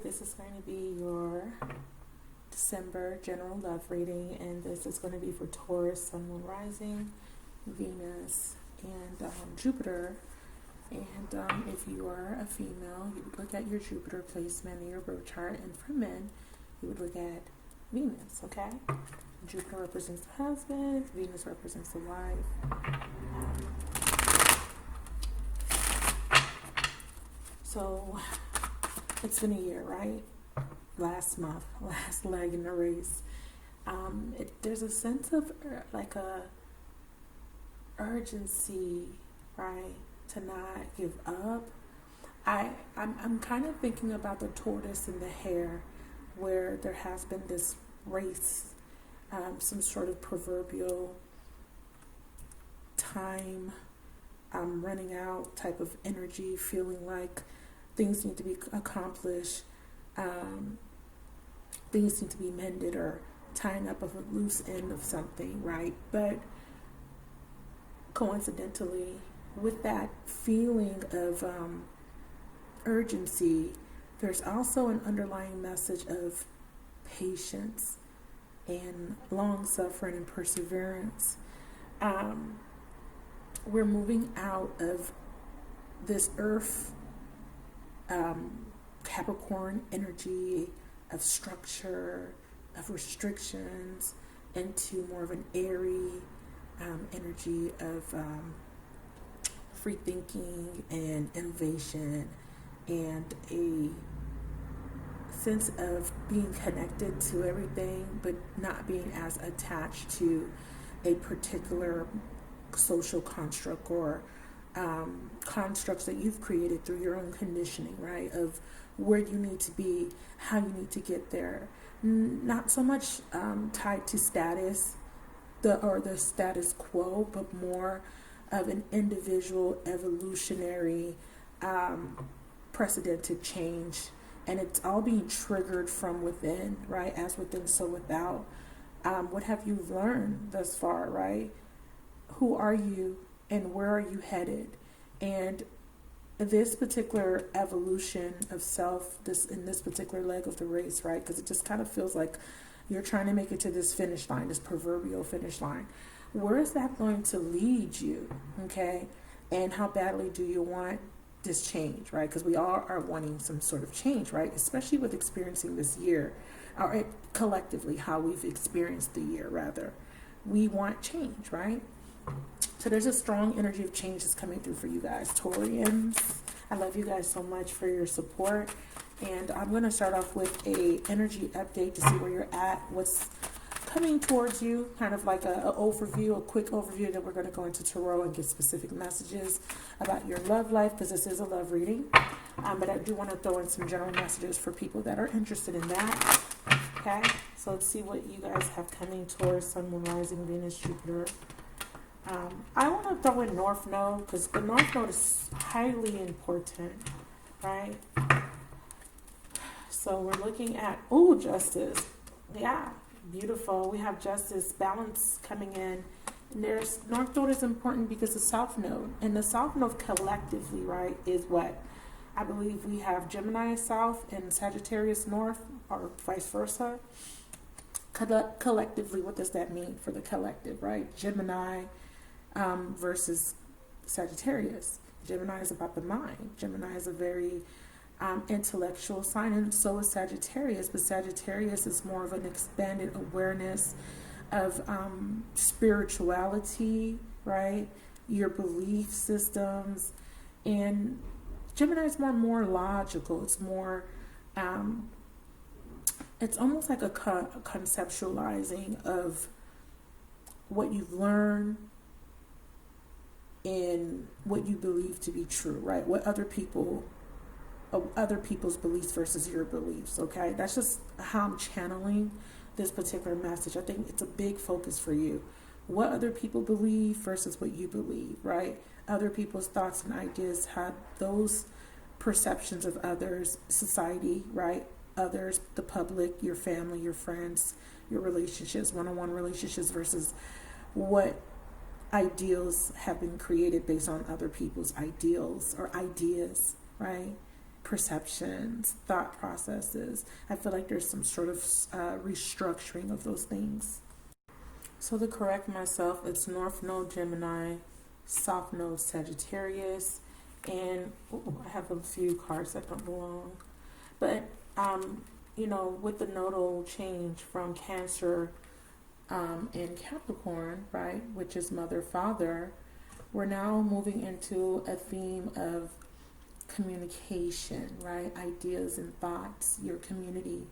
This is going to be your December general love reading, and this is going to be for Taurus, Sun, Moon, Rising, Venus, and Jupiter. And if you are a female, you would look at your Jupiter placement in your birth chart, and for men, you would look at Venus, okay? Jupiter represents the husband, Venus represents the wife. So, it's been a year, right? Last month, last leg in the race. There's a sense of like a urgency, right, to not give up. I'm kind of thinking about the tortoise and the hare, where there has been this race, some sort of proverbial time running out type of energy, feeling like things need to be accomplished, things need to be mended, or tying up of a loose end of something, right? But coincidentally, with that feeling of urgency, there's also an underlying message of patience and long suffering and perseverance. We're moving out of this earth Capricorn energy of structure, of restrictions, into more of an Aries energy of free thinking and innovation, and a sense of being connected to everything, but not being as attached to a particular social construct or constructs that you've created through your own conditioning, right? Of where you need to be, how you need to get there. Not so much tied to status, the status quo, but more of an individual evolutionary precedented change. And it's all being triggered from within, right? As within, so without. What have you learned thus far, right? Who are you and where are you headed? And this particular evolution of self, in this particular leg of the race, right? Because it just kind of feels like you're trying to make it to this finish line, this proverbial finish line. Where is that going to lead you, okay? And how badly do you want this change, right? Because we all are wanting some sort of change, right? Especially with experiencing this year, or collectively how we've experienced the year, rather. We want change, right? So there's a strong energy of change that's coming through for you guys, Taurians. I love you guys so much for your support. And I'm going to start off with a energy update to see where you're at, what's coming towards you, kind of like a quick overview. Then we're going to go into tarot and get specific messages about your love life, because this is a love reading. But I do want to throw in some general messages for people that are interested in that. Okay, so let's see what you guys have coming towards Sun, Moon, Rising, Venus, Jupiter. I want to throw in North Node, because the North Node is highly important, right? So we're looking at, Justice. Yeah, beautiful. We have Justice, balance coming in. And there's North Node is important because the South Node. And the South Node collectively, right, is what? I believe we have Gemini South and Sagittarius North, or vice versa. Collectively, what does that mean for the collective, right? Gemini versus Sagittarius. Gemini is about the mind. Gemini is a very intellectual sign, and so is Sagittarius. But Sagittarius is more of an expanded awareness of spirituality, right? Your belief systems. And Gemini is more logical. It's more, it's almost like a conceptualizing of what you've learned and what you believe to be true, right? What other people's beliefs versus your beliefs, okay? That's just how I'm channeling this particular message. I think it's a big focus for you. What other people believe versus what you believe, right? Other people's thoughts and ideas, how those perceptions of others, society, right? Others, the public, your family, your friends, your relationships, one-on-one relationships versus what ideals have been created based on other people's ideals or ideas, right? perceptions, thought processes. I feel like there's some sort of restructuring of those things. So to correct myself, it's North Node Gemini, South Node Sagittarius, and I have a few cards that don't belong. But, with the nodal change from Cancer and Capricorn, right, which is mother, father, we're now moving into a theme of communication, right? Ideas and thoughts, your community,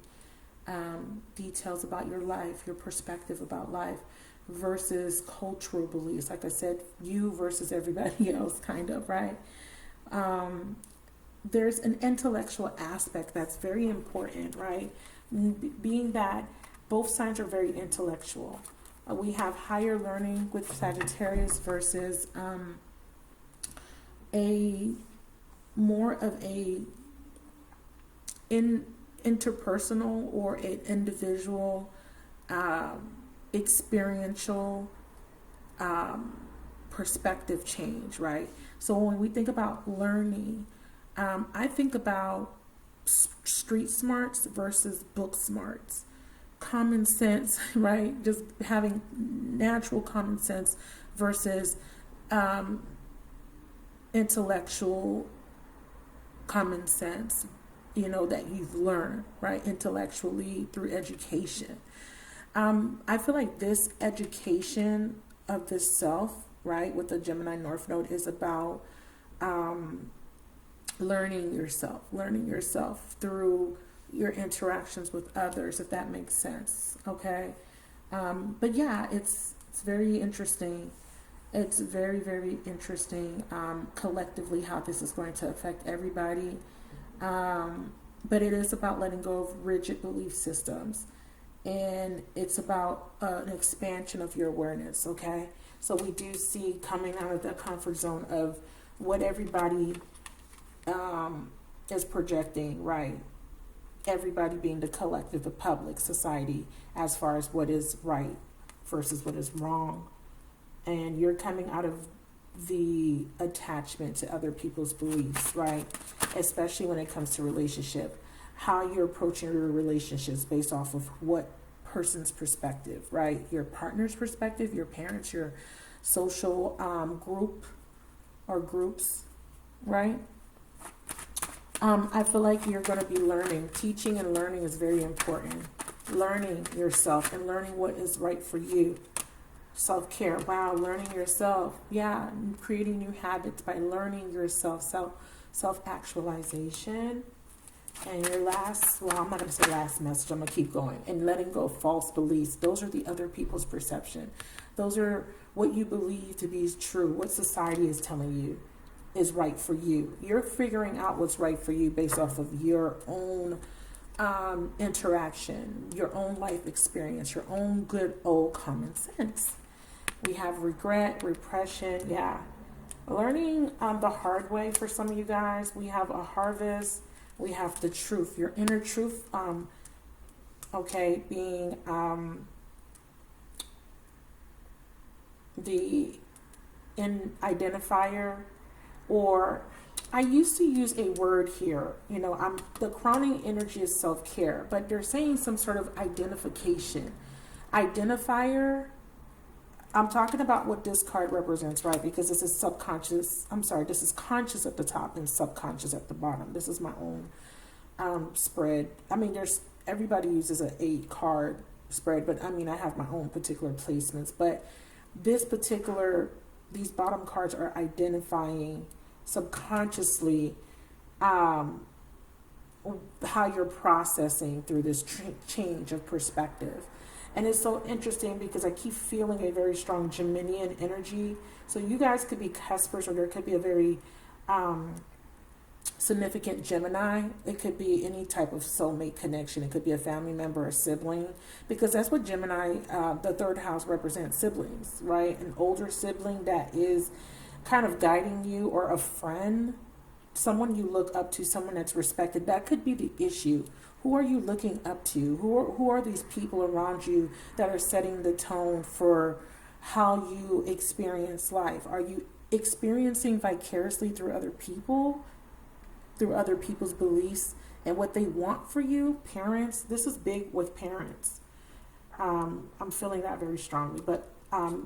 details about your life, your perspective about life versus cultural beliefs. Like I said, you versus everybody else, kind of, right? There's an intellectual aspect that's very important, right? Being that both signs are very intellectual. We have higher learning with Sagittarius versus a more of a interpersonal or an individual experiential perspective change, right? So when we think about learning, I think about street smarts versus book smarts. Common sense, right? Just having natural common sense versus intellectual common sense, that you've learned, right? Intellectually through education. I feel like this education of the self, right, with the Gemini North Node is about learning yourself through your interactions with others, if that makes sense. Okay. But yeah, it's very interesting. It's very, very interesting collectively how this is going to affect everybody. But it is about letting go of rigid belief systems. And it's about an expansion of your awareness, okay? So we do see coming out of the comfort zone of what everybody is projecting, right? Everybody being the collective, the public, society, as far as what is right versus what is wrong. And you're coming out of the attachment to other people's beliefs, right? Especially when it comes to relationship. How you're approaching your relationships based off of what person's perspective, right? Your partner's perspective, your parents, your social group or groups, right? I feel like you're going to be learning. Teaching and learning is very important. Learning yourself and learning what is right for you. Self-care. Wow, learning yourself. Yeah, creating new habits by learning yourself. Self-actualization. And your last, I'm not going to say last message, I'm going to keep going. And letting go of false beliefs. Those are the other people's perception. Those are what you believe to be true, what society is telling you is right for you. You're figuring out what's right for you based off of your own interaction, your own life experience, your own good old common sense. We have regret, repression, yeah. Learning the hard way for some of you guys. We have a harvest. We have the truth, your inner truth, being the identifier, or I used to use a word here, the crowning energy is self-care, but they're saying some sort of identification. Identifier, I'm talking about what this card represents, right? Because this is subconscious. This is conscious at the top and subconscious at the bottom. This is my own spread. Everybody uses an 8-card spread, but I have my own particular placements. But these bottom cards are identifying subconsciously how you're processing through this change of perspective. And it's so interesting because I keep feeling a very strong Geminian energy. So you guys could be cuspers, or there could be a very significant Gemini. It could be any type of soulmate connection. It could be a family member or sibling, because that's what Gemini, the third house, represents: siblings, right? An older sibling that is kind of guiding you, or a friend, someone you look up to, someone that's respected. That could be the issue. Who are you looking up to? Who are these people around you that are setting the tone for how you experience life? Are you experiencing vicariously through other people? through other people's beliefs and what they want for you. Parents, this is big with parents. I'm feeling that very strongly. But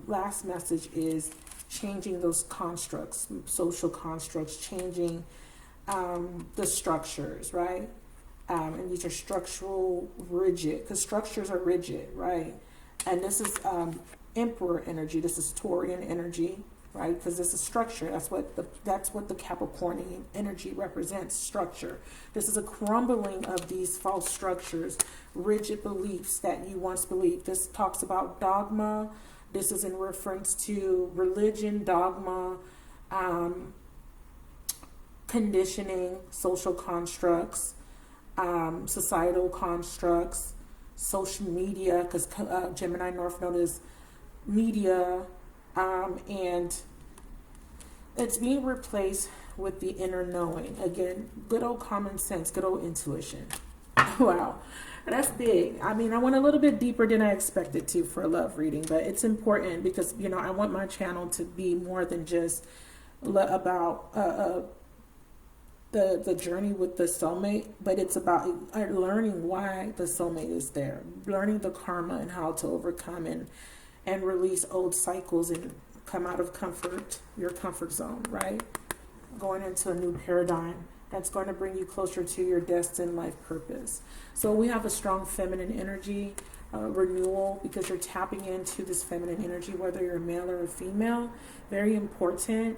last message is changing those constructs, social constructs, changing the structures, right? And these are structural rigid, because structures are rigid, right? And this is Emperor energy. This is Taurian energy, right? Because this is structure. That's what the Capricornian energy represents, structure. This is a crumbling of these false structures, rigid beliefs that you once believed. This talks about dogma. This is in reference to religion, dogma, conditioning, social constructs, societal constructs, social media, because Gemini North Node is media, and it's being replaced with the inner knowing. Again, good old common sense, good old intuition. Wow, that's big. I mean, I went a little bit deeper than I expected to for a love reading, but it's important because, you know, I want my channel to be more than just about the journey with the soulmate, but it's about learning why the soulmate is there, learning the karma and how to overcome and release old cycles and come out of your comfort zone, right? Going into a new paradigm that's going to bring you closer to your destined life purpose. So we have a strong feminine energy, renewal, because you're tapping into this feminine energy, whether you're male or a female. Very important.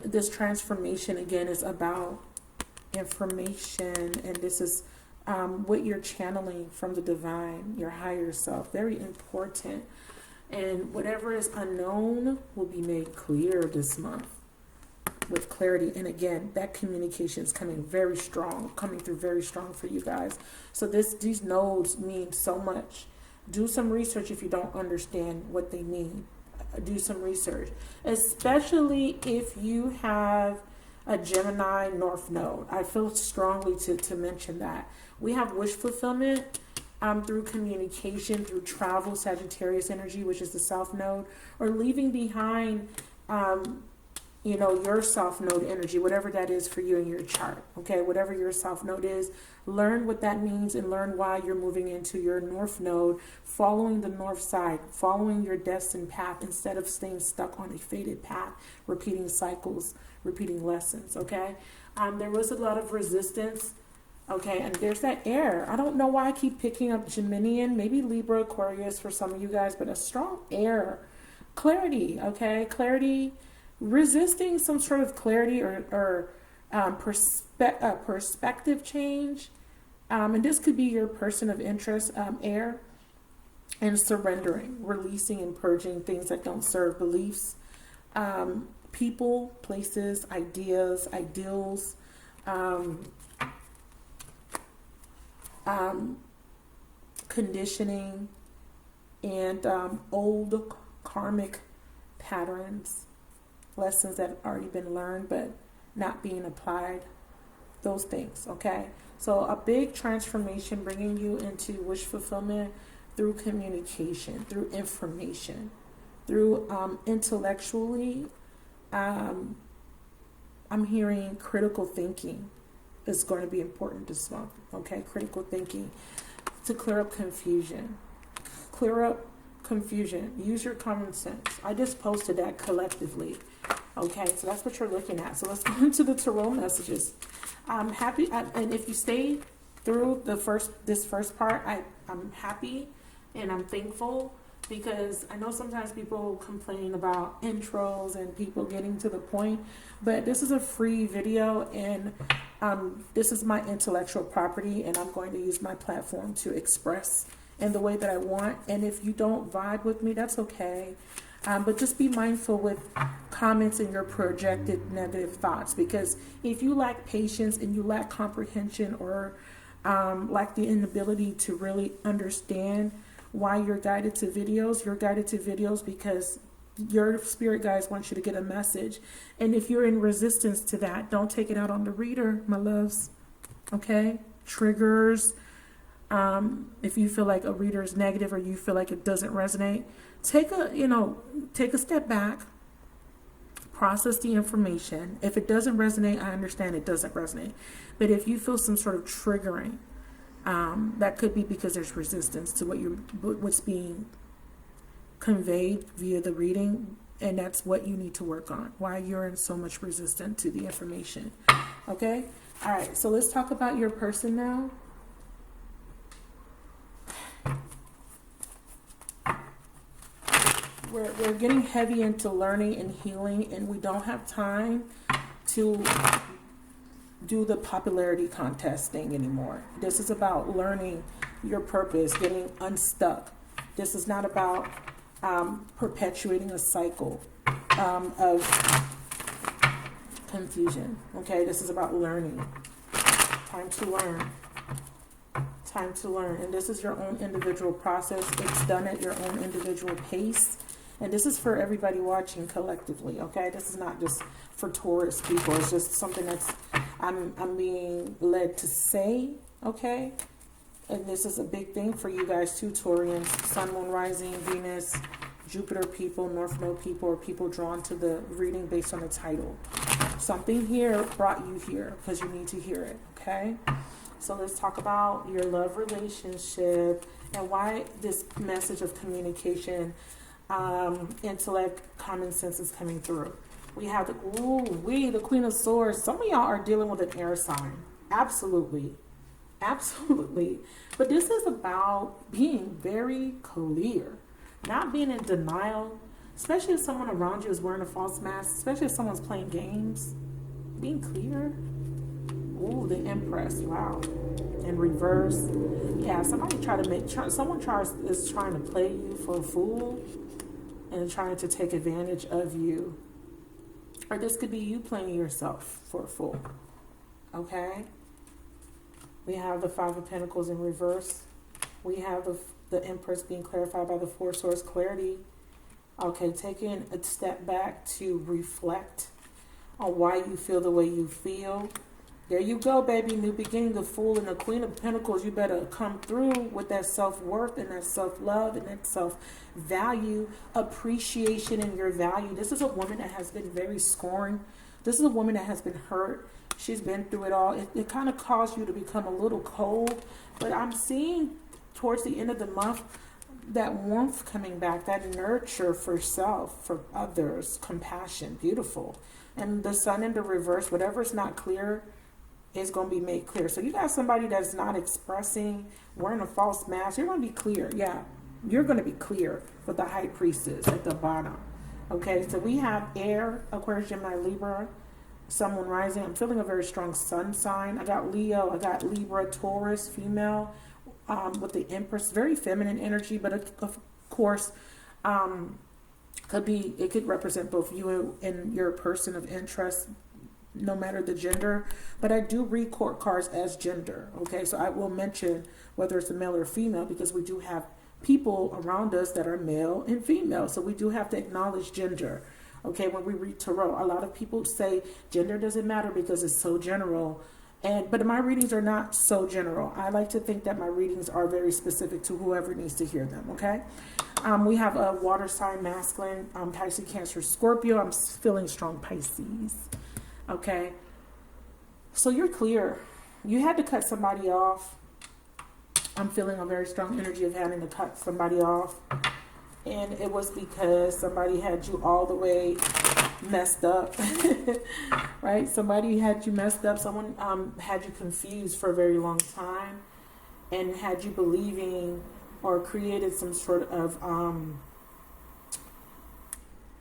This transformation, again, is about information, and this is what you're channeling from the divine, your higher self. Very important. And whatever is unknown will be made clear this month with clarity. And again, that communication is coming very strong, coming through very strong for you guys. So these nodes mean so much. Do some research if you don't understand what they mean. Do some research, especially if you have a Gemini North Node. I feel strongly to mention that. We have wish fulfillment through communication, through travel, Sagittarius energy, which is the South Node, or leaving behind, you know, your South Node energy, whatever that is for you in your chart. Okay, whatever your South Node is, learn what that means and learn why you're moving into your North Node, following the North side, following your destined path instead of staying stuck on a fated path, repeating cycles, repeating lessons. Okay, there was a lot of resistance. Okay, and there's that air. I don't know why I keep picking up Geminian, maybe Libra, Aquarius for some of you guys, but a strong air. Clarity, okay? Clarity, resisting some sort of clarity or perspective change. And this could be your person of interest, air. And surrendering, releasing and purging things that don't serve, beliefs, people, places, ideas, ideals, conditioning, and old karmic patterns, lessons that have already been learned but not being applied, those things. Okay, so a big transformation, bringing you into wish fulfillment through communication, through information, through intellectually. I'm hearing critical thinking is going to be important this month. Okay, critical thinking to clear up confusion. Clear up confusion. Use your common sense. I just posted that collectively. Okay, so that's what you're looking at. So let's go into the tarot messages. I'm happy, and if you stay through this first part, I'm happy and I'm thankful, because I know sometimes people complain about intros and people getting to the point, but this is a free video, and this is my intellectual property, and I'm going to use my platform to express in the way that I want. And if you don't vibe with me, that's okay. But just be mindful with comments and your projected negative thoughts, because if you lack patience and you lack comprehension, or lack the inability to really understand why you're guided to videos because your spirit guides want you to get a message. And if you're in resistance to that, don't take it out on the reader, my loves. Okay? Triggers. If you feel like a reader is negative, or you feel like it doesn't resonate, take a step back, process the information. If it doesn't resonate, I understand it doesn't resonate. But if you feel some sort of triggering, that could be because there's resistance to what's being conveyed via the reading, and that's what you need to work on. Why you're in so much resistance to the information. Okay? All right, so let's talk about your person now. We're getting heavy into learning and healing, and we don't have time to do the popularity contest thing anymore. This is about learning your purpose, getting unstuck. This is not about perpetuating a cycle of confusion. Okay, this is about learning. Time to learn. Time to learn. And this is your own individual process. It's done at your own individual pace. And this is for everybody watching collectively, okay? This is not just for Taurus people. It's just something that's I'm being led to say, okay? And this is a big thing for you guys too, Taurians. Sun, Moon, Rising, Venus, Jupiter people, North Node people, or people drawn to the reading based on the title. Something here brought you here because you need to hear it, okay? So let's talk about your love relationship and why this message of communication, intellect, common sense is coming through. We have the Queen of Swords. Some of y'all are dealing with an air sign. Absolutely. Absolutely. But this is about being very clear, not being in denial, especially if someone around you is wearing a false mask, especially if someone's playing games. Being clear. Ooh, the Empress. Wow. In reverse. Yeah, someone is trying to play you for a fool and trying to take advantage of you. Or this could be you playing yourself for a fool. Okay? We have the Five of Pentacles in reverse. We have the Empress being clarified by the Four Swords clarity. Okay, taking a step back to reflect on why you feel the way you feel. There you go, baby. New beginning, the Fool and the Queen of Pentacles. You better come through with that self-worth and that self-love and that self-value, appreciation in your value. This is a woman that has been very scorned. This is a woman that has been hurt. She's been through it all. It kind of caused you to become a little cold. But I'm seeing towards the end of the month that warmth coming back, that nurture for self, for others, compassion, beautiful. And the Sun in the reverse, whatever's not clear, is going to be made clear. So you got somebody that's not expressing, wearing a false mask. You're going to be clear. Yeah, you're going to be clear with the High Priestess at the bottom. Okay, so we have air, Aquarius, Gemini, Libra, Sun, Moon, Rising. I'm feeling a very strong sun sign. I got Leo, I got Libra, Taurus, female, with the Empress. Very feminine energy, but of course, it could represent both you and your person of interest, no matter the gender. But I do read court cards as gender. Okay, so I will mention whether it's a male or female, because we do have people around us that are male and female, so we do have to acknowledge gender. Okay, when we read tarot, a lot of people say gender doesn't matter because it's so general, but my readings are not so general. I like to think that my readings are very specific to whoever needs to hear them. Okay, we have a water sign, masculine, Pisces, Cancer, Scorpio. I'm feeling strong Pisces. Okay, so you're clear. You had to cut somebody off. I'm feeling a very strong energy of having to cut somebody off. And it was because somebody had you all the way messed up, right? Somebody had you messed up. Someone had you confused for a very long time and had you believing or created some sort of...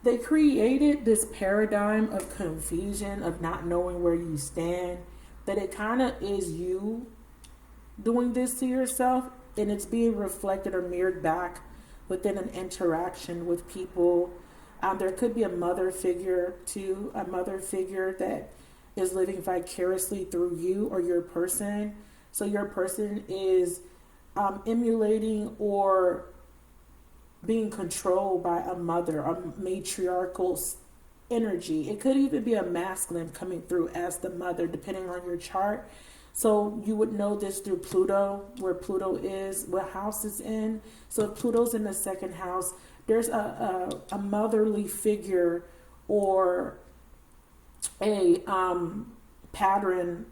They created this paradigm of confusion, of not knowing where you stand, that it kind of is you doing this to yourself, and it's being reflected or mirrored back within an interaction with people. There could be a mother figure too, a mother figure that is living vicariously through you or your person. So your person is emulating or being controlled by a mother, a matriarchal energy. It could even be a masculine coming through as the mother, depending on your chart. So you would know this through Pluto, where Pluto is, what house it's in. So if Pluto's in the second house, there's a motherly figure or a pattern,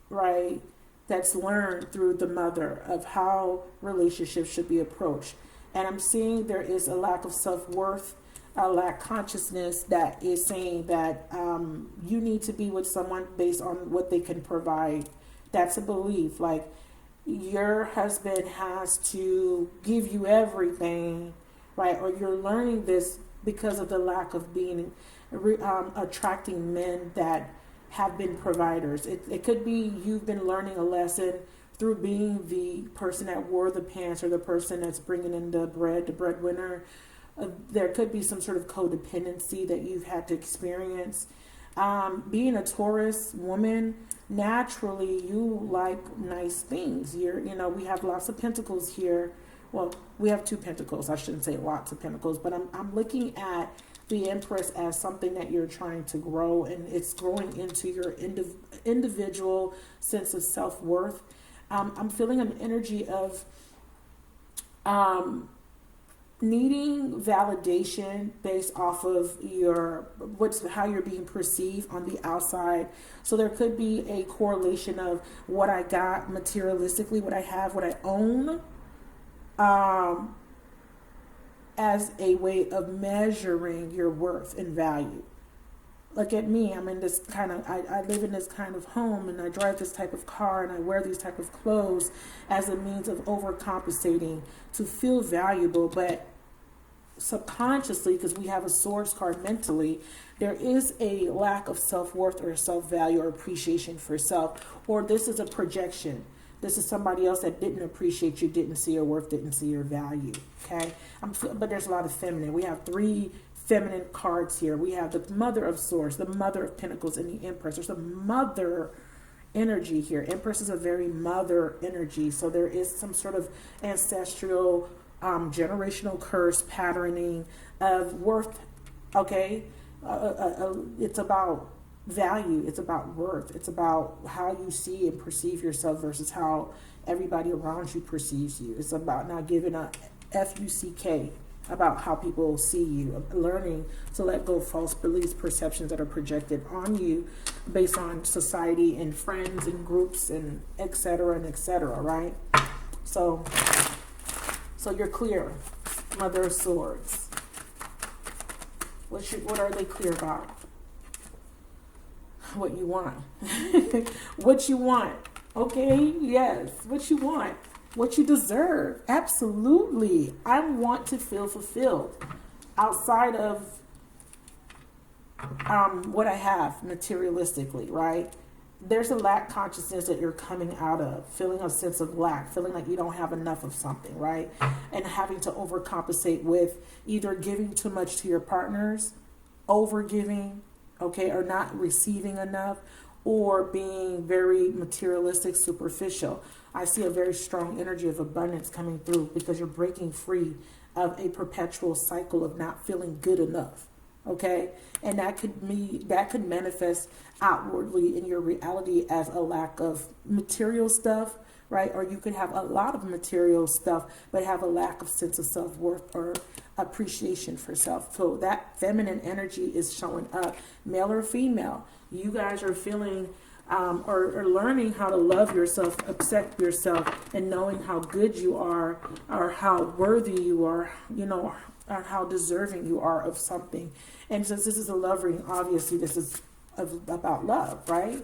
right, that's learned through the mother of how relationships should be approached. And I'm seeing there is a lack of self-worth, a lack of consciousness that is saying that you need to be with someone based on what they can provide. That's a belief. Like, your husband has to give you everything, right? Or you're learning this because of the lack of being attracting men that have been providers. It could be you've been learning a lesson through being the person that wore the pants or the person that's bringing in the bread, the breadwinner. There could be some sort of codependency that you've had to experience. Being a Taurus woman, naturally you like nice things. We have lots of pentacles here. Well, we have 2 pentacles. I shouldn't say lots of pentacles, but I'm looking at the Empress as something that you're trying to grow, and it's growing into your individual sense of self-worth. I'm feeling an energy of needing validation based off of how you're being perceived on the outside. So there could be a correlation of what I got materialistically, what I have, what I own, as a way of measuring your worth and value. Look at me. I'm in this kind of, I live in this kind of home, and I drive this type of car, and I wear these type of clothes as a means of overcompensating to feel valuable. But subconsciously, because we have a swords card mentally, there is a lack of self-worth or self-value or appreciation for self, or this is a projection. This is somebody else that didn't appreciate you, didn't see your worth, didn't see your value. Okay, but there's a lot of feminine. We have 3 feminine cards here. We have the Mother of Swords, the Mother of Pentacles, and the Empress. There's a mother energy here. Empress is a very mother energy. So there is some sort of ancestral, generational curse patterning of worth. Okay, it's about value. It's about worth. It's about how you see and perceive yourself versus how everybody around you perceives you. It's about not giving a FUCK about how people see you, learning to let go of false beliefs, perceptions that are projected on you based on society and friends and groups and et cetera, right? So you're clear, Mother of Swords. What are they clear about? What you want. What you want. Okay, yes, what you want. What you deserve. Absolutely. I want to feel fulfilled outside of what I have materialistically, right? There's a lack consciousness that you're coming out of, feeling a sense of lack, feeling like you don't have enough of something, right? And having to overcompensate with either giving too much to your partners, overgiving, okay, or not receiving enough, or being very materialistic, superficial. I see a very strong energy of abundance coming through because you're breaking free of a perpetual cycle of not feeling good enough. Okay, and that could manifest outwardly in your reality as a lack of material stuff, right? Or you could have a lot of material stuff but have a lack of sense of self-worth or appreciation for self. So that feminine energy is showing up, male or female. You guys are feeling or learning how to love yourself, accept yourself, and knowing how good you are or how worthy you are, or how deserving you are of something. And since this is a love reading, obviously this is about love, right?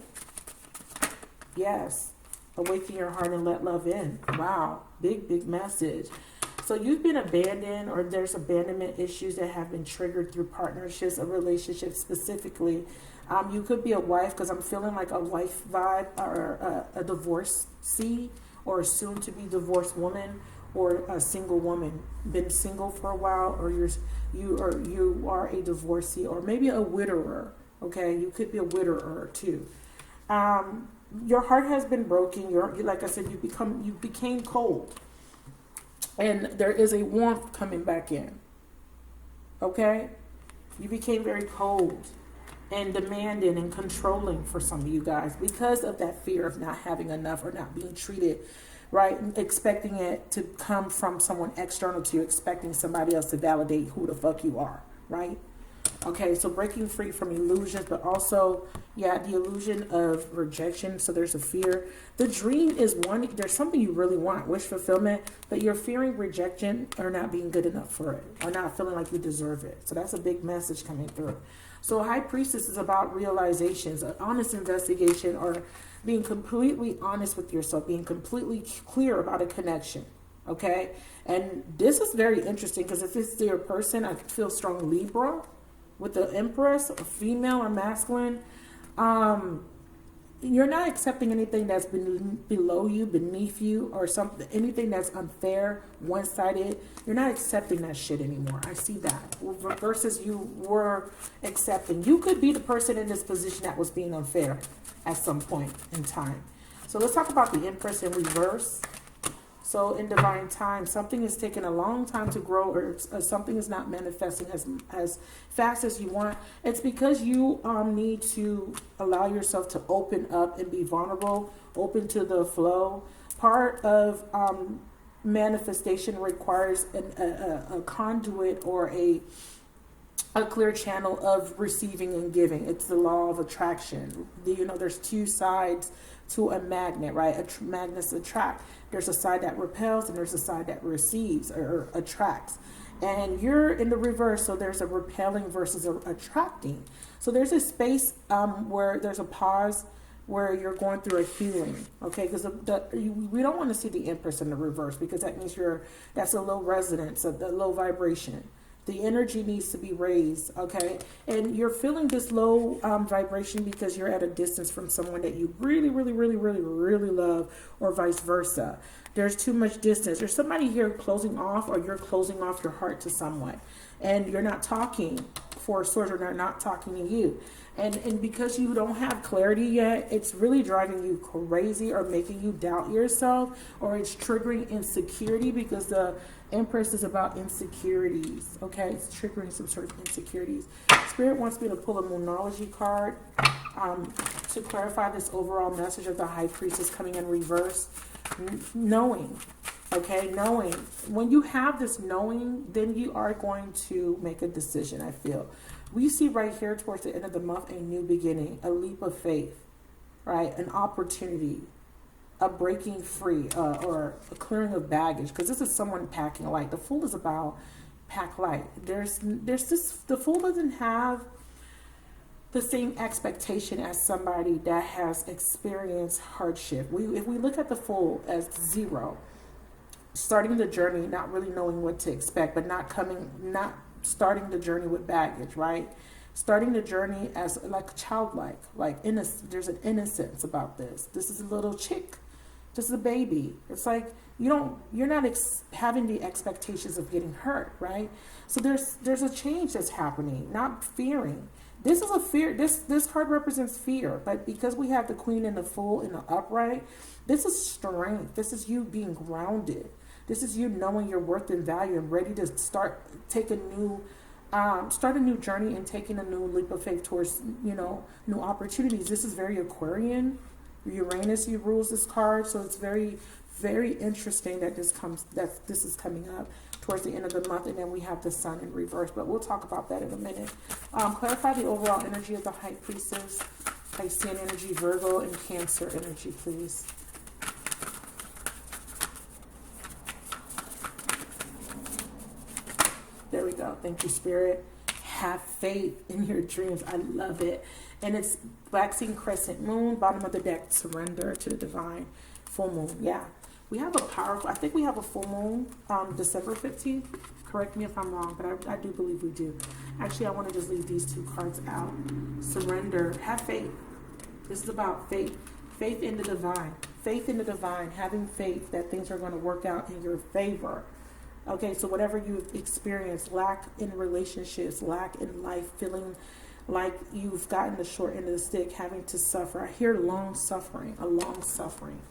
Yes. Awaken your heart and let love in. Wow. Big message. So you've been abandoned, or there's abandonment issues that have been triggered through partnerships or relationships specifically. You could be a wife, because I'm feeling like a wife vibe, or a divorcee, or a soon-to-be divorced woman, or a single woman, been single for a while, or you are a divorcee, or maybe a widower. Okay, you could be a widower too. Your heart has been broken. Like I said, you became cold, and there is a warmth coming back in. Okay, you became very cold and demanding and controlling for some of you guys because of that fear of not having enough or not being treated right, expecting it to come from someone external to you, expecting somebody else to validate who the fuck you are, right? Okay, so breaking free from illusions, but also, yeah, the illusion of rejection. So there's a fear. The dream is one, there's something you really want, wish fulfillment, but you're fearing rejection or not being good enough for it, or not feeling like you deserve it. So that's a big message coming through. So High Priestess is about realizations, an honest investigation, or being completely honest with yourself, being completely clear about a connection. Okay, and this is very interesting because if it's your person, I feel strong Libra with the Empress, a female or masculine. You're not accepting anything that's below you, beneath you, or something, anything that's unfair, one-sided. You're not accepting that shit anymore. I see that. Versus you were accepting. You could be the person in this position that was being unfair at some point in time. So let's talk about the Empress in reverse. So in divine time, something is taking a long time to grow, or something is not manifesting as fast as you want. It's because you need to allow yourself to open up and be vulnerable, open to the flow. Part of manifestation requires a conduit or a clear channel of receiving and giving. It's the law of attraction. You know, there's two sides to a magnet, right? Magnets attract. There's a side that repels and there's a side that receives or attracts. And you're in the reverse, so there's a repelling versus a attracting. So there's a space where there's a pause where you're going through a healing, okay? Because we don't want to see the Empress in the reverse, because that means that's a low resonance, a low vibration. The energy needs to be raised, okay? And you're feeling this low vibration because you're at a distance from someone that you really, really, really, really, really love, or vice versa. There's too much distance. There's somebody here closing off, or you're closing off your heart to someone. And you're not talking for a source, or they're not talking to you. And because you don't have clarity yet, it's really driving you crazy or making you doubt yourself, or it's triggering insecurity, because the Empress is about insecurities, okay? It's triggering some sort of insecurities. Spirit wants me to pull a Moonology card to clarify this overall message of the High Priestess coming in reverse. Knowing, okay? Knowing. When you have this knowing, then you are going to make a decision, I feel. We see right here towards the end of the month a new beginning, a leap of faith, right? An opportunity, a breaking free, or a clearing of baggage, because this is someone packing light. The Fool is about pack light. There's this, the Fool doesn't have the same expectation as somebody that has experienced hardship. If we look at the Fool as 0, starting the journey, not really knowing what to expect, but not starting the journey with baggage, right? Starting the journey as like childlike, there's an innocence about this. This is a little chick. This is a baby. It's like you're not having the expectations of getting hurt, right? So there's a change that's happening, not fearing. This is a fear. This card represents fear, but because we have the Queen and the Fool in the upright, this is strength. This is you being grounded. This is you knowing your worth and value and ready to start a new journey and taking a new leap of faith towards, new opportunities. This is very Aquarian. Uranus, you rules this card, so it's very, very interesting that this is coming up towards the end of the month, and then we have the Sun in reverse. But we'll talk about that in a minute. Clarify the overall energy of the High Priestess, Piscean energy, Virgo, and Cancer energy, please. There we go. Thank you, Spirit. Have faith in your dreams. I love it. And it's waxing crescent moon, bottom of the deck, surrender to the divine. Full moon. Yeah. We have I think we have a full moon December 15th. Correct me if I'm wrong, but I do believe we do. Actually, I want to just leave these two cards out. Surrender. Have faith. This is about faith. Faith in the divine. Faith in the divine. Having faith that things are going to work out in your favor. Okay, so whatever you've experienced, lack in relationships, lack in life, feeling like you've gotten the short end of the stick, having to suffer. I hear long suffering, a long suffering.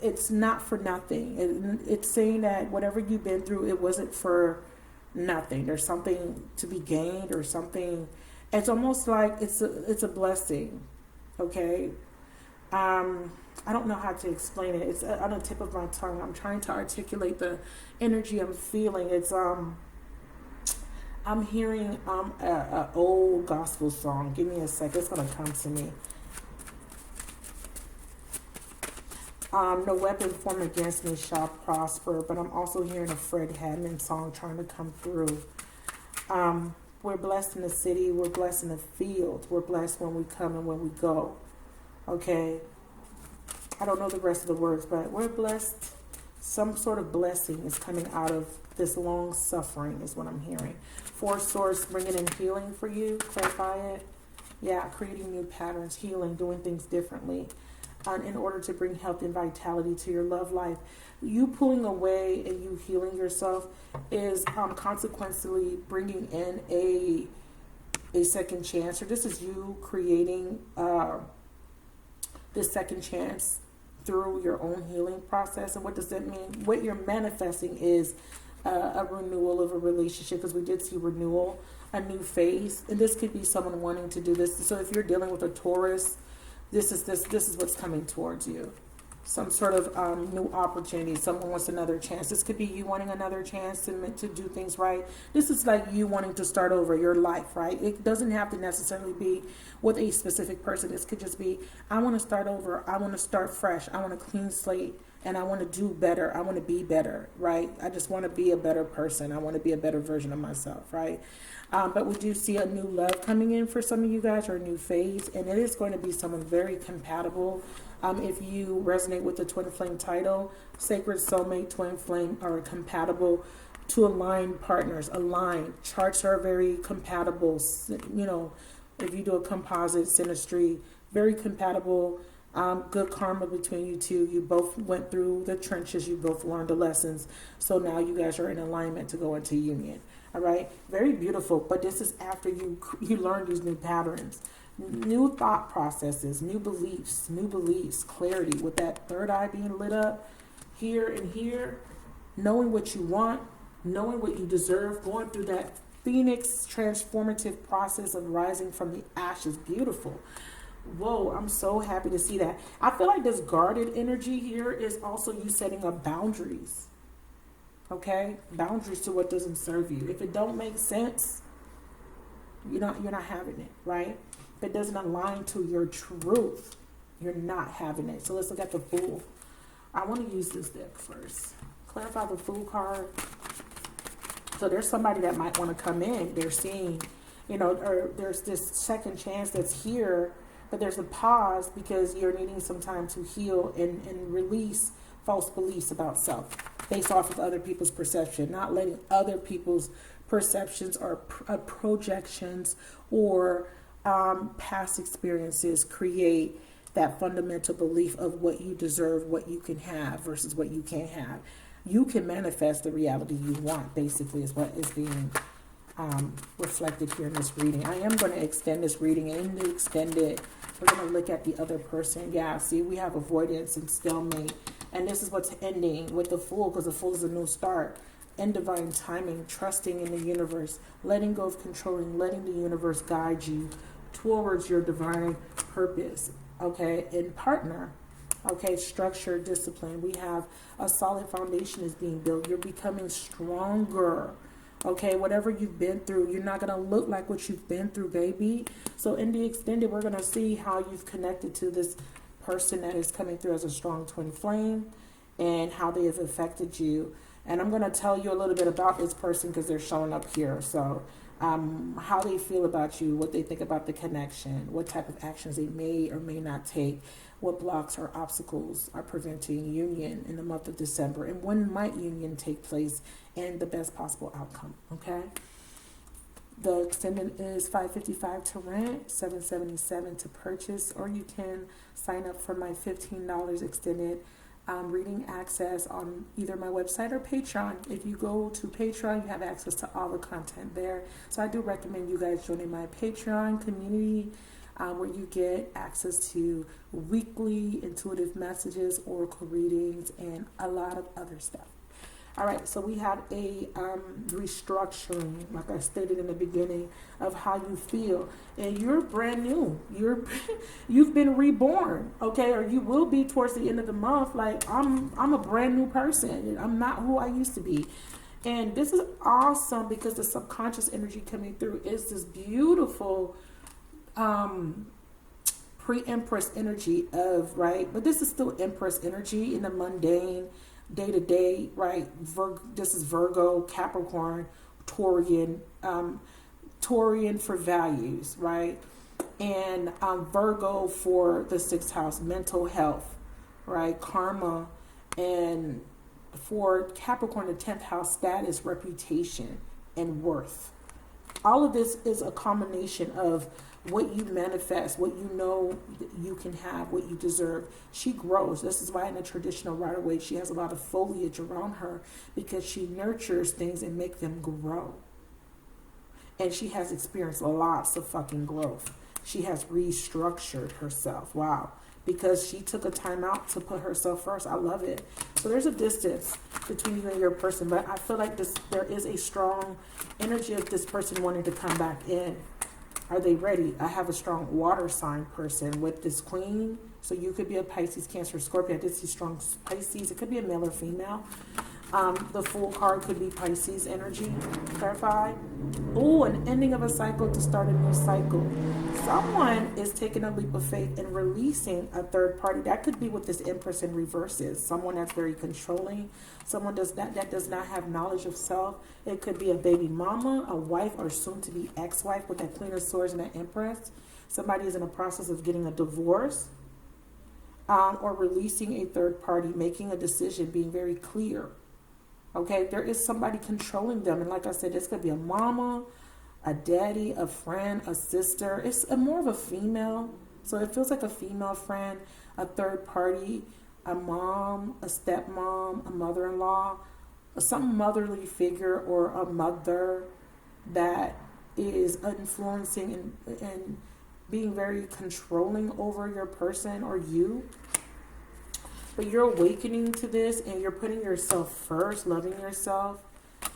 It's not for nothing. It's saying that whatever you've been through, it wasn't for nothing. There's something to be gained, or something. It's almost like it's a blessing. Okay. I don't know how to explain it. It's on the tip of my tongue. I'm trying to articulate the energy I'm feeling. It's I'm hearing a old gospel song. Give me a sec. It's gonna come to me. No weapon formed against me shall prosper. But I'm also hearing a Fred Hammond song trying to come through. We're blessed in the city. We're blessed in the field. We're blessed when we come and when we go. Okay. I don't know the rest of the words, but we're blessed. Some sort of blessing is coming out of this long suffering is what I'm hearing. Four Swords bringing in healing for you. Clarify it. Yeah, creating new patterns, healing, doing things differently. In order to bring health and vitality to your love life. You pulling away and you healing yourself is consequently bringing in a second chance. Or this is you creating this second chance through your own healing process. And what does that mean? What you're manifesting is a renewal of a relationship, because we did see renewal, a new phase. And this could be someone wanting to do this. So if you're dealing with a Taurus, this is what's coming towards you. Some sort of new opportunity. Someone wants another chance. This could be you wanting another chance to do things right. This is like you wanting to start over your life, right? It doesn't have to necessarily be with a specific person. This could just be, I want to start over. I want to start fresh. I want a clean slate, and I want to do better. I want to be better, right? I just want to be a better person. I want to be a better version of myself, right? But we do see a new love coming in for some of you guys, or a new phase, and it is going to be someone very compatible. If you resonate with the twin flame title, sacred soulmate, twin flame are compatible to aligned partners. Aligned charts are very compatible. You know, if you do a composite synastry, very compatible. Good karma between you two. You both went through the trenches. You both learned the lessons. So now you guys are in alignment to go into union. All right, very beautiful. But this is after you learn these new patterns. New thought processes, new beliefs, clarity with that third eye being lit up here and here, knowing what you want, knowing what you deserve, going through that Phoenix transformative process of rising from the ashes. Beautiful. Whoa, I'm so happy to see that. I feel like this guarded energy here is also you setting up boundaries. Okay? Boundaries to what doesn't serve you. If it don't make sense, you're not having it, right? If it doesn't align to your truth, you're not having it. So let's look at the Fool. I want to use this deck first. Clarify the Fool card. So there's somebody that might want to come in. They're seeing, or there's this second chance that's here, but there's a pause because you're needing some time to heal and release false beliefs about self based off of other people's perception, not letting other people's perceptions or projections or past experiences create that fundamental belief of what you deserve, what you can have versus what you can't have. You can manifest the reality you want, basically, is what is being reflected here in this reading. I am going to extend this reading, and to extend it, we're going to look at the other person. Yeah, see, we have avoidance and stalemate, and this is what's ending with the Fool, because the Fool is a new start. In divine timing, trusting in the universe, letting go of controlling, letting the universe guide you towards your divine purpose. Okay, in partner, okay, structure, discipline. We have a solid foundation is being built. You're becoming stronger. Okay, whatever you've been through, you're not going to look like what you've been through, baby. So in the extended, we're going to see how you've connected to this person that is coming through as a strong twin flame and how they have affected you. And I'm going to tell you a little bit about this person because they're showing up here. So how they feel about you, what they think about the connection, what type of actions they may or may not take, what blocks or obstacles are preventing union in the month of December, and when might union take place and the best possible outcome, okay? The extended is $555 to rent, $777 to purchase, or you can sign up for my $15 extended reading access on either my website or Patreon. If you go to Patreon, you have access to all the content there. So I do recommend you guys joining my Patreon community where you get access to weekly intuitive messages, oracle readings, and a lot of other stuff. All right, so we have a restructuring, like I stated in the beginning, of how you feel, and you're brand new. You've been reborn, okay, or you will be towards the end of the month. Like I'm a brand new person. I'm not who I used to be. And this is awesome because the subconscious energy coming through is this beautiful pre-empress energy of, right? But this is still empress energy in the mundane, day-to-day, right? This is Virgo, Capricorn, Taurian, Taurian for values, right? And Virgo for the 6th house, mental health, right? Karma. And for Capricorn, the 10th house, status, reputation, and worth. All of this is a combination of what you manifest, what you know you can have, what you deserve. She grows. This is why in the traditional Rider-Waite, she has a lot of foliage around her, because she nurtures things and make them grow. And she has experienced lots of fucking growth. She has restructured herself. Wow. Because she took a time out to put herself first. I love it. So there's a distance between you and your person, but I feel like there is a strong energy of this person wanting to come back in. Are they ready? I have a strong water sign person with this queen. So you could be a Pisces, Cancer, Scorpio. I did see strong Pisces. It could be a male or female. The Fool card could be Pisces energy. Clarify. Oh, an ending of a cycle to start a new cycle. Someone is taking a leap of faith and releasing a third party. That could be what this Empress in reverse is. Someone that's very controlling. Someone that does not have knowledge of self. It could be a baby mama, a wife, or soon to be ex-wife with that Queen of Swords and that Empress. Somebody is in the process of getting a divorce. Or releasing a third party, making a decision, being very clear. Okay, there is somebody controlling them. And like I said, this could be a mama, a daddy, a friend, a sister. It's more of a female. So it feels like a female friend, a third party, a mom, a stepmom, a mother-in-law, some motherly figure or a mother that is influencing and being very controlling over your person or you. But you're awakening to this and you're putting yourself first, loving yourself,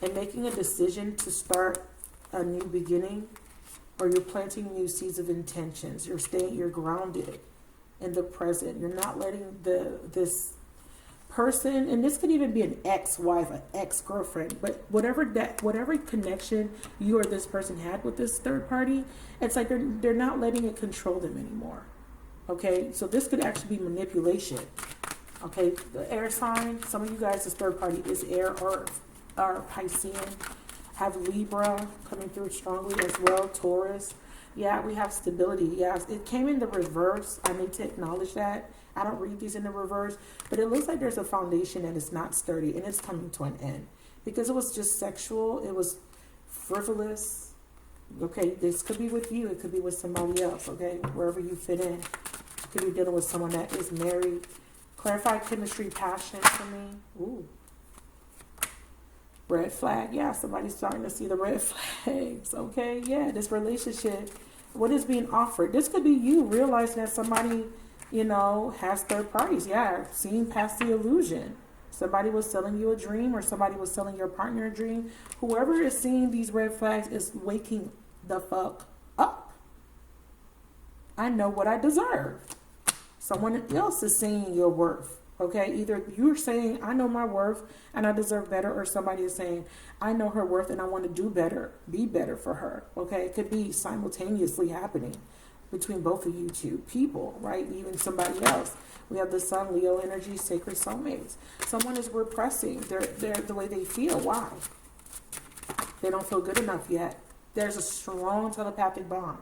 and making a decision to start a new beginning, or you're planting new seeds of intentions. You're grounded in the present. You're not letting this person, and this could even be an ex-wife, an ex-girlfriend, but whatever connection you or this person had with this third party, it's like they're not letting it control them anymore. Okay, so this could actually be manipulation. Okay, the air sign, some of you guys, this third party is air or Piscean. Have Libra coming through strongly as well, Taurus. Yeah, we have stability. Yeah, it came in the reverse. I need to acknowledge that. I don't read these in the reverse, but it looks like there's a foundation that is not sturdy, and it's coming to an end. Because it was just sexual, it was frivolous. Okay, this could be with you, it could be with somebody else, okay, wherever you fit in. You could be dealing with someone that is married. Clarify chemistry, passion for me. Ooh. Red flag. Yeah, somebody's starting to see the red flags. Okay, yeah, this relationship, what is being offered? This could be you realizing that somebody, has third parties. Yeah, seeing past the illusion. Somebody was selling you a dream, or somebody was selling your partner a dream. Whoever is seeing these red flags is waking the fuck up. I know what I deserve. Someone else is saying your worth. Okay, either you're saying, I know my worth and I deserve better, or somebody is saying, I know her worth and I want to do better, be better for her. Okay, it could be simultaneously happening between both of you two people, right? Even somebody else. We have the Sun, Leo energy, sacred soulmates. Someone is repressing the way they feel. Why? They don't feel good enough yet. There's a strong telepathic bond.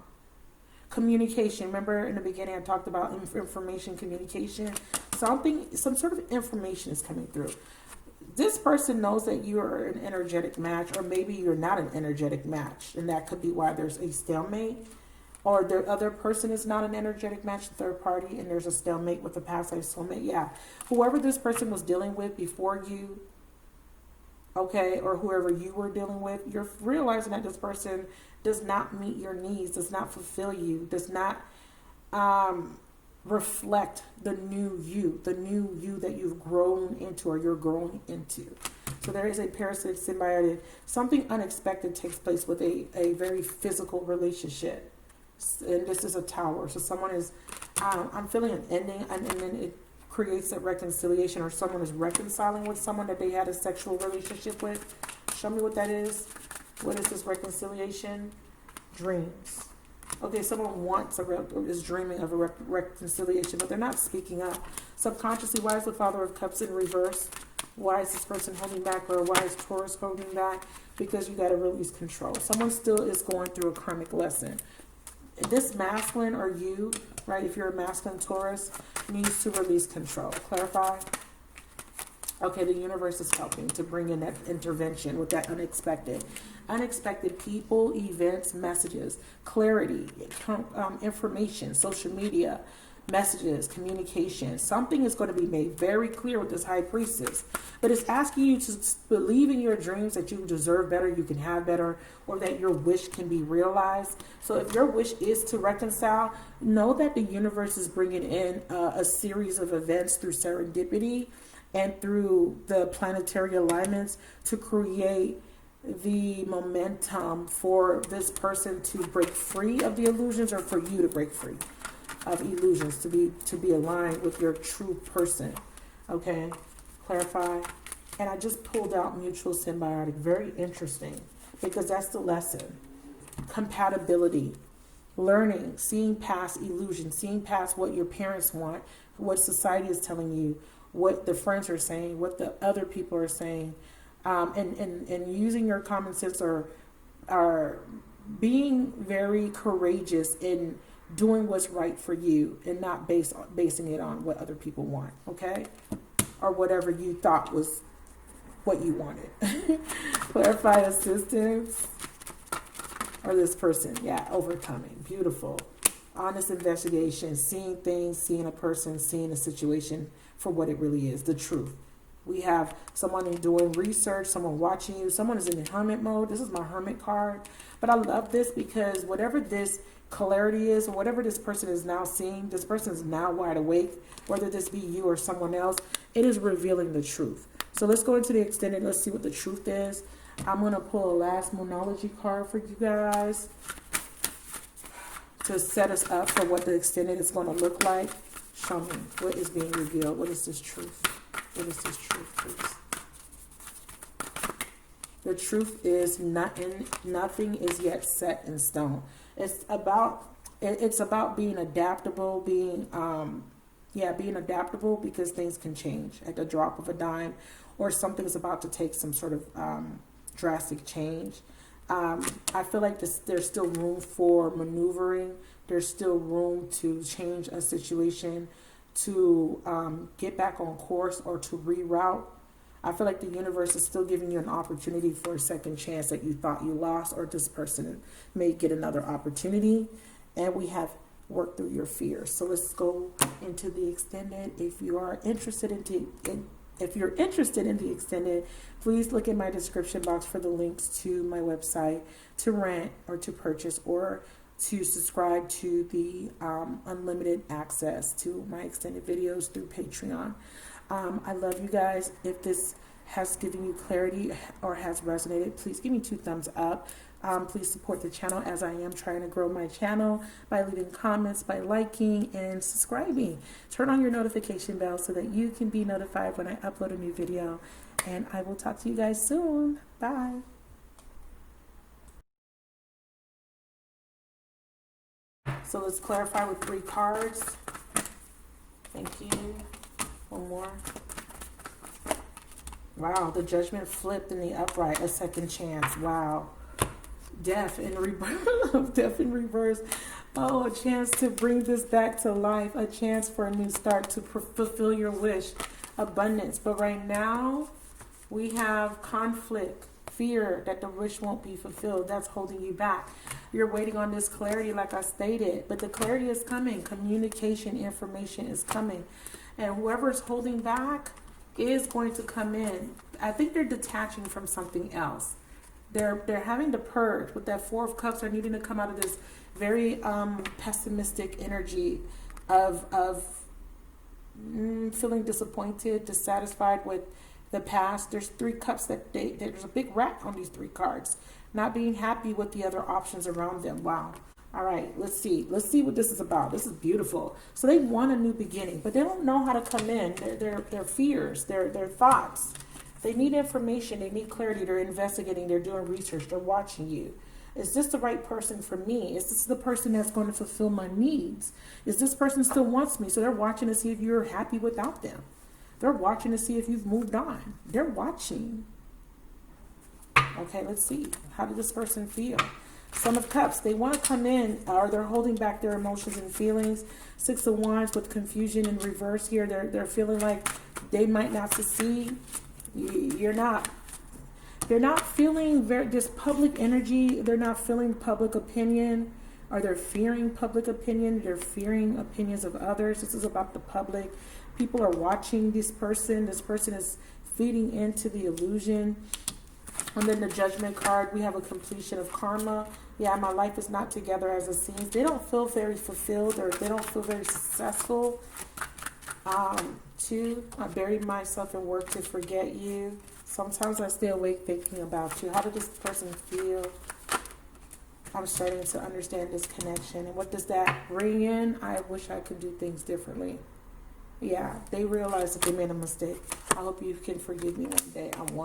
Communication. Remember in the beginning I talked about information communication. Some sort of information is coming through. This person knows that you are an energetic match, or maybe you're not an energetic match, and that could be why there's a stalemate. Or the other person is not an energetic match, the third party, and there's a stalemate with a past life soulmate. Yeah, whoever this person was dealing with before you, okay, or whoever you were dealing with, you're realizing that this person does not meet your needs, does not fulfill you, does not reflect the new you that you've grown into, or you're growing into. So there is a parasitic symbiotic. Something unexpected takes place with a very physical relationship. And this is a Tower. So someone is, I'm feeling an ending, and then it creates a reconciliation, or someone is reconciling with someone that they had a sexual relationship with. Show me what that is. What is this reconciliation? Dreams. Okay, someone wants is dreaming of a reconciliation, but they're not speaking up. Subconsciously, why is the Father of Cups in reverse? Why is this person holding back, or why is Taurus holding back? Because you got to release control. Someone still is going through a karmic lesson. This masculine, or you, right, if you're a masculine Taurus, needs to release control. Clarify. Okay, the universe is helping to bring in that intervention with that unexpected. Unexpected people, events, messages, clarity, information, social media, messages, communication. Something is going to be made very clear with this High Priestess. But it's asking you to believe in your dreams, that you deserve better, you can have better, or that your wish can be realized. So if your wish is to reconcile, know that the universe is bringing in a series of events through serendipity and through the planetary alignments to create the momentum for this person to break free of the illusions, or for you to break free of illusions, to be aligned with your true person. Okay, clarify. And I just pulled out mutual symbiotic. Very interesting, because that's the lesson. Compatibility, learning, seeing past illusions, seeing past what your parents want, what society is telling you, what the friends are saying, what the other people are saying, and using your common sense, or being very courageous in doing what's right for you, and not basing it on what other people want, okay? Or whatever you thought was what you wanted. Clarify assistance. Or this person, yeah, overcoming. Beautiful. Honest investigation, seeing things, seeing a person, seeing a situation for what it really is, the truth. We have someone doing research, someone watching you, someone is in the hermit mode. This is my hermit card. But I love this because whatever this clarity is, or whatever this person is now seeing, this person is now wide awake, whether this be you or someone else, it is revealing the truth. So let's go into the extended. Let's see what the truth is. I'm going to pull a last Moonology card for you guys to set us up for what the extended is going to look like. Show me what is being revealed. What is this truth? What is this truth, please? The truth is nothing is yet set in stone. It's about being adaptable, being adaptable, because things can change at the drop of a dime, or something's about to take some sort of drastic change. I feel like there's still room for maneuvering. There's still room to change a situation, to get back on course, or to reroute. I feel like the universe is still giving you an opportunity for a second chance that you thought you lost, or this person may get another opportunity. And we have worked through your fears. So let's go into the extended. If you are interested in the extended, please look in my description box for the links to my website to rent, or to purchase, or to subscribe to the unlimited access to my extended videos through Patreon. I love you guys. If this has given you clarity or has resonated, please give me 2 thumbs up. Please support the channel, as I am trying to grow my channel, by leaving comments, by liking and subscribing. Turn on your notification bell so that you can be notified when I upload a new video. And I will talk to you guys soon. Bye. So let's clarify with 3 cards. Thank you. One more. Wow, the Judgment flipped in the upright. A second chance. Wow. Death in reverse. Death in reverse. Oh, a chance to bring this back to life. A chance for a new start, to fulfill your wish. Abundance. But right now, we have conflict. Fear that the wish won't be fulfilled. That's holding you back. You're waiting on this clarity, like I stated. But the clarity is coming. Communication, information is coming. And whoever's holding back is going to come in. I think they're detaching from something else. They're having to purge. With that 4 of Cups, they're needing to come out of this very pessimistic energy of feeling disappointed, dissatisfied with the past. There's 3 cups there's a big rat on these 3 cards. Not being happy with the other options around them. Wow. All right, let's see. Let's see what this is about. This is beautiful. So they want a new beginning, but they don't know how to come in. Their fears, their thoughts, They need information. They need clarity. They're investigating. They're doing research. They're watching you. Is this the right person for me? Is this the person that's going to fulfill my needs? Is this person still wants me? So they're watching to see if you're happy without them. They're watching to see if you've moved on. They're watching. Okay, let's see. How did this person feel? Son of Cups, they want to come in, or they're holding back their emotions and feelings. Six of Wands with confusion in reverse here. They're feeling like they might not succeed. You're not. They're not feeling this public energy. They're not feeling public opinion, or they're fearing public opinion. They're fearing opinions of others. This is about the public. People are watching this person. This person is feeding into the illusion. And then the Judgment card, we have a completion of karma. Yeah, my life is not together as it seems. They don't feel very fulfilled, or they don't feel very successful. Two, I buried myself in work to forget you. Sometimes I stay awake thinking about you. How did this person feel? I'm starting to understand this connection. And what does that bring in? I wish I could do things differently. Yeah, they realize that they made a mistake. I hope you can forgive me one day. I'm one.